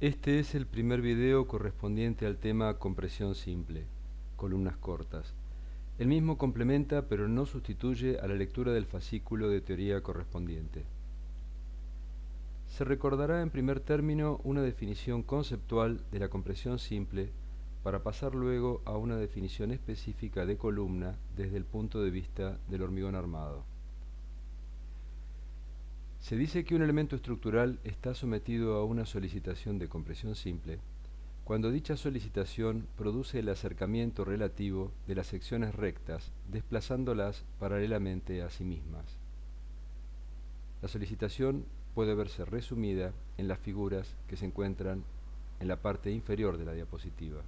Este es el primer video correspondiente al tema compresión simple, columnas cortas. El mismo complementa pero no sustituye a la lectura del fascículo de teoría correspondiente. Se recordará en primer término una definición conceptual de la compresión simple para pasar luego a una definición específica de columna desde el punto de vista del hormigón armado. Se dice que un elemento estructural está sometido a una solicitación de compresión simple cuando dicha solicitación produce el acercamiento relativo de las secciones rectas, desplazándolas paralelamente a sí mismas. La solicitación puede verse resumida en las figuras que se encuentran en la parte inferior de la diapositiva.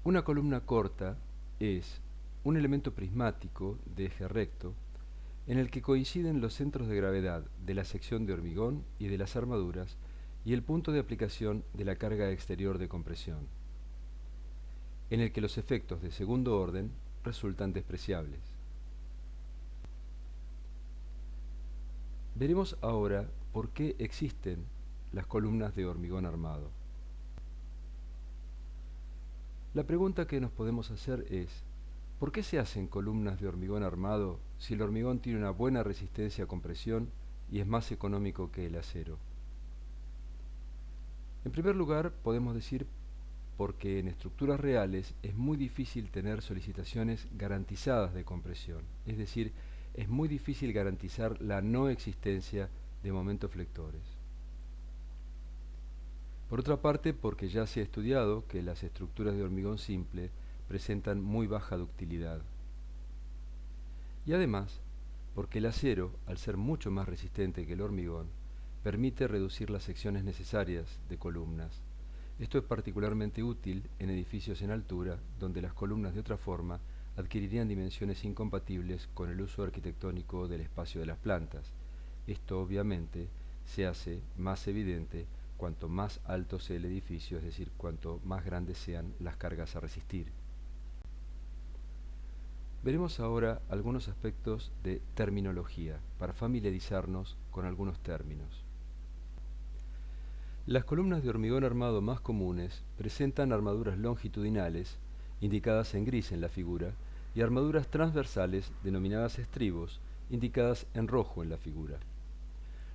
Una columna corta es un elemento prismático de eje recto en el que coinciden los centros de gravedad de la sección de hormigón y de las armaduras y el punto de aplicación de la carga exterior de compresión, en el que los efectos de segundo orden resultan despreciables. Veremos ahora por qué existen las columnas de hormigón armado. La pregunta que nos podemos hacer es: ¿por qué se hacen columnas de hormigón armado si el hormigón tiene una buena resistencia a compresión y es más económico que el acero? En primer lugar, podemos decir porque en estructuras reales es muy difícil tener solicitaciones garantizadas de compresión, es decir, es muy difícil garantizar la no existencia de momentos flectores. Por otra parte, porque ya se ha estudiado que las estructuras de hormigón simple presentan muy baja ductilidad. Y además, porque el acero, al ser mucho más resistente que el hormigón, permite reducir las secciones necesarias de columnas. Esto es particularmente útil en edificios en altura, donde las columnas de otra forma adquirirían dimensiones incompatibles con el uso arquitectónico del espacio de las plantas. Esto obviamente se hace más evidente cuanto más alto sea el edificio, es decir, cuanto más grandes sean las cargas a resistir. Veremos ahora algunos aspectos de terminología para familiarizarnos con algunos términos. Las columnas de hormigón armado más comunes presentan armaduras longitudinales, indicadas en gris en la figura, y armaduras transversales, denominadas estribos, indicadas en rojo en la figura.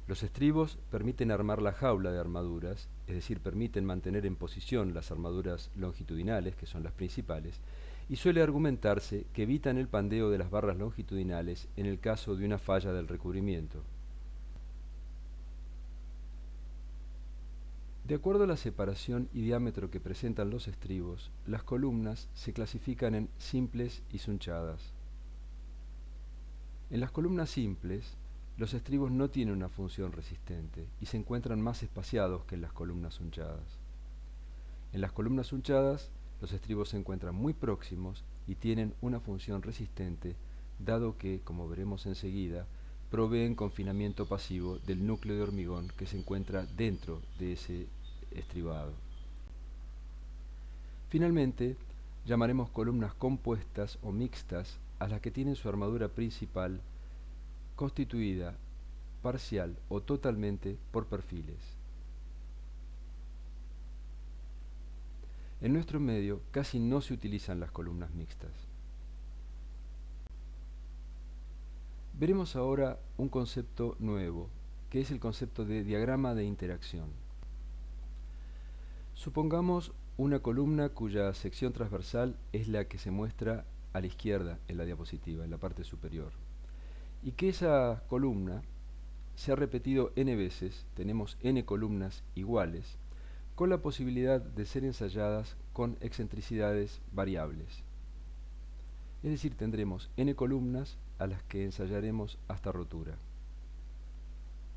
Los estribos permiten armar la jaula de armaduras, es decir, permiten mantener en posición las armaduras longitudinales, que son las principales, y suele argumentarse que evitan el pandeo de las barras longitudinales en el caso de una falla del recubrimiento. De acuerdo a la separación y diámetro que presentan los estribos, las columnas se clasifican en simples y sunchadas. En las columnas simples, los estribos no tienen una función resistente y se encuentran más espaciados que en las columnas sunchadas. En las columnas sunchadas, los estribos se encuentran muy próximos y tienen una función resistente, dado que, como veremos enseguida, proveen confinamiento pasivo del núcleo de hormigón que se encuentra dentro de ese estribado. Finalmente, llamaremos columnas compuestas o mixtas a las que tienen su armadura principal constituida parcial o totalmente por perfiles. En nuestro medio casi no se utilizan las columnas mixtas. Veremos ahora un concepto nuevo, que es el concepto de diagrama de interacción. Supongamos una columna cuya sección transversal es la que se muestra a la izquierda en la diapositiva, en la parte superior, y que esa columna se ha repetido n veces, tenemos n columnas iguales, con la posibilidad de ser ensayadas con excentricidades variables. Es decir, tendremos n columnas a las que ensayaremos hasta rotura.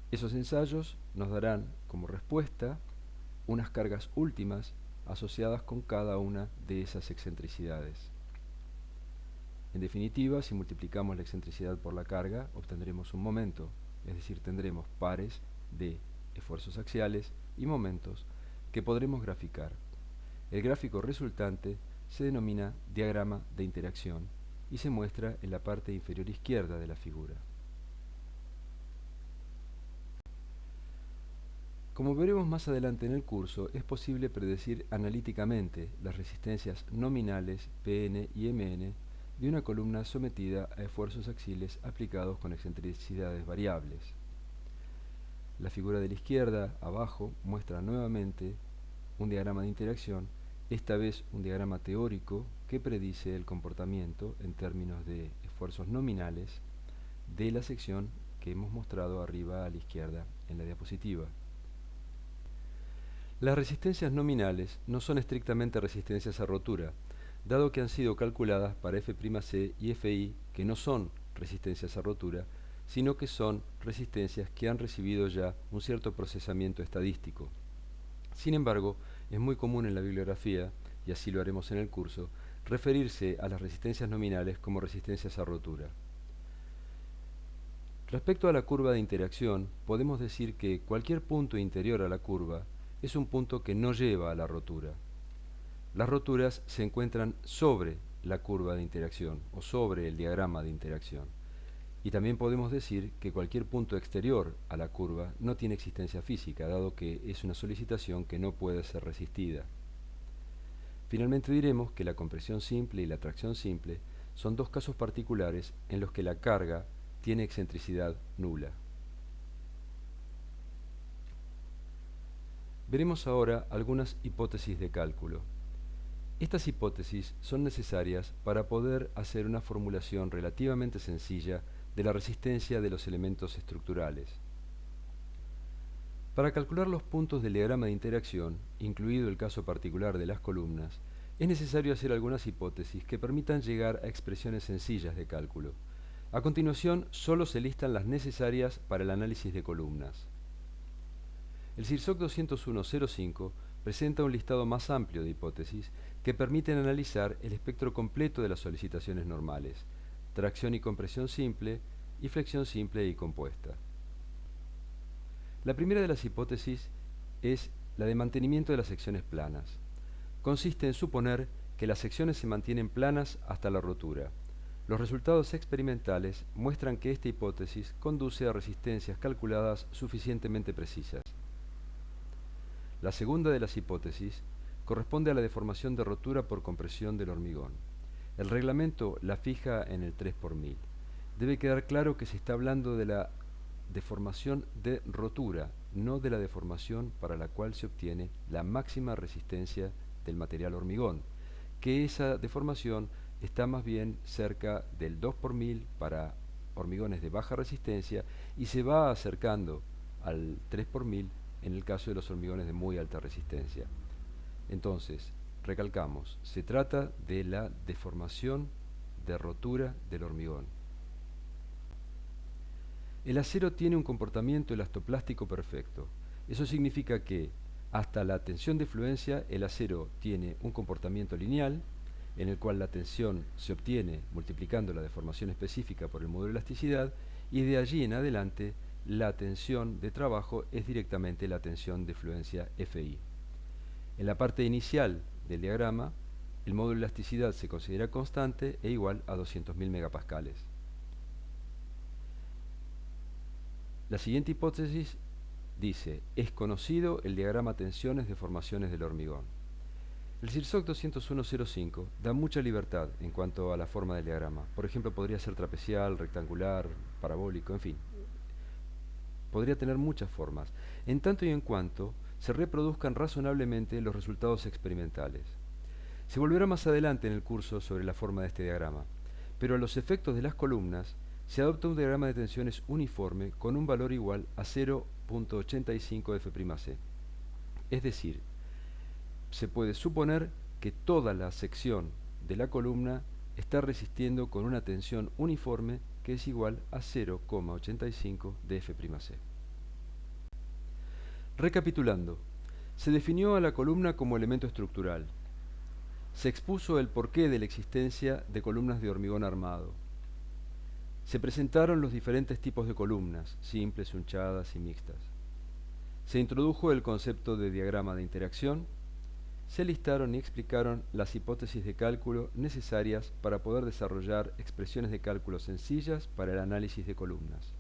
Esos ensayos nos darán como respuesta unas cargas últimas asociadas con cada una de esas excentricidades. En definitiva, si multiplicamos la excentricidad por la carga, obtendremos un momento, es decir, tendremos pares de esfuerzos axiales y momentos que podremos graficar. El gráfico resultante se denomina diagrama de interacción y se muestra en la parte inferior izquierda de la figura. Como veremos más adelante en el curso, es posible predecir analíticamente las resistencias nominales Pn y Mn de una columna sometida a esfuerzos axiales aplicados con excentricidades variables. La figura de la izquierda, abajo, muestra nuevamente un diagrama de interacción, esta vez un diagrama teórico que predice el comportamiento en términos de esfuerzos nominales de la sección que hemos mostrado arriba a la izquierda en la diapositiva. Las resistencias nominales no son estrictamente resistencias a rotura, dado que han sido calculadas para F'C y Fi, que no son resistencias a rotura, sino que son resistencias que han recibido ya un cierto procesamiento estadístico. Sin embargo, es muy común en la bibliografía, y así lo haremos en el curso, referirse a las resistencias nominales como resistencias a rotura. Respecto a la curva de interacción, podemos decir que cualquier punto interior a la curva es un punto que no lleva a la rotura. Las roturas se encuentran sobre la curva de interacción o sobre el diagrama de interacción. Y también podemos decir que cualquier punto exterior a la curva no tiene existencia física, dado que es una solicitación que no puede ser resistida. Finalmente diremos que la compresión simple y la tracción simple son dos casos particulares en los que la carga tiene excentricidad nula. Veremos ahora algunas hipótesis de cálculo. Estas hipótesis son necesarias para poder hacer una formulación relativamente sencilla de la resistencia de los elementos estructurales. Para calcular los puntos del diagrama de interacción, incluido el caso particular de las columnas, es necesario hacer algunas hipótesis que permitan llegar a expresiones sencillas de cálculo. A continuación, solo se listan las necesarias para el análisis de columnas. El CIRSOC 201.05 presenta un listado más amplio de hipótesis que permiten analizar el espectro completo de las solicitaciones normales, tracción y compresión simple y flexión simple y compuesta. La primera de las hipótesis es la de mantenimiento de las secciones planas. Consiste en suponer que las secciones se mantienen planas hasta la rotura. Los resultados experimentales muestran que esta hipótesis conduce a resistencias calculadas suficientemente precisas. La segunda de las hipótesis corresponde a la deformación de rotura por compresión del hormigón. El reglamento la fija en el 3 por 1000. Debe quedar claro que se está hablando de la deformación de rotura, no de la deformación para la cual se obtiene la máxima resistencia del material hormigón, que esa deformación está más bien cerca del 2 por 1000 para hormigones de baja resistencia y se va acercando al 3 por 1000 en el caso de los hormigones de muy alta resistencia. Entonces, recalcamos, se trata de la deformación de rotura del hormigón. El acero tiene un comportamiento elastoplástico perfecto. Eso significa que hasta la tensión de fluencia el acero tiene un comportamiento lineal, en el cual la tensión se obtiene multiplicando la deformación específica por el módulo de elasticidad, y de allí en adelante la tensión de trabajo es directamente la tensión de fluencia Fi. En la parte inicial del diagrama, el módulo de elasticidad se considera constante e igual a 200.000 megapascales. La siguiente hipótesis dice, es conocido el diagrama tensiones deformaciones del hormigón. El CIRSOC 201.05 da mucha libertad en cuanto a la forma del diagrama. Por ejemplo, podría ser trapecial, rectangular, parabólico, en fin. Podría tener muchas formas, en tanto y en cuanto se reproduzcan razonablemente los resultados experimentales. Se volverá más adelante en el curso sobre la forma de este diagrama, pero a los efectos de las columnas se adopta un diagrama de tensiones uniforme con un valor igual a 0.85 F'C. Es decir, se puede suponer que toda la sección de la columna está resistiendo con una tensión uniforme que es igual a 0,85 de F'C. Recapitulando, se definió a la columna como elemento estructural. Se expuso el porqué de la existencia de columnas de hormigón armado. Se presentaron los diferentes tipos de columnas, simples, hunchadas y mixtas. Se introdujo el concepto de diagrama de interacción. Se listaron y explicaron las hipótesis de cálculo necesarias para poder desarrollar expresiones de cálculo sencillas para el análisis de columnas.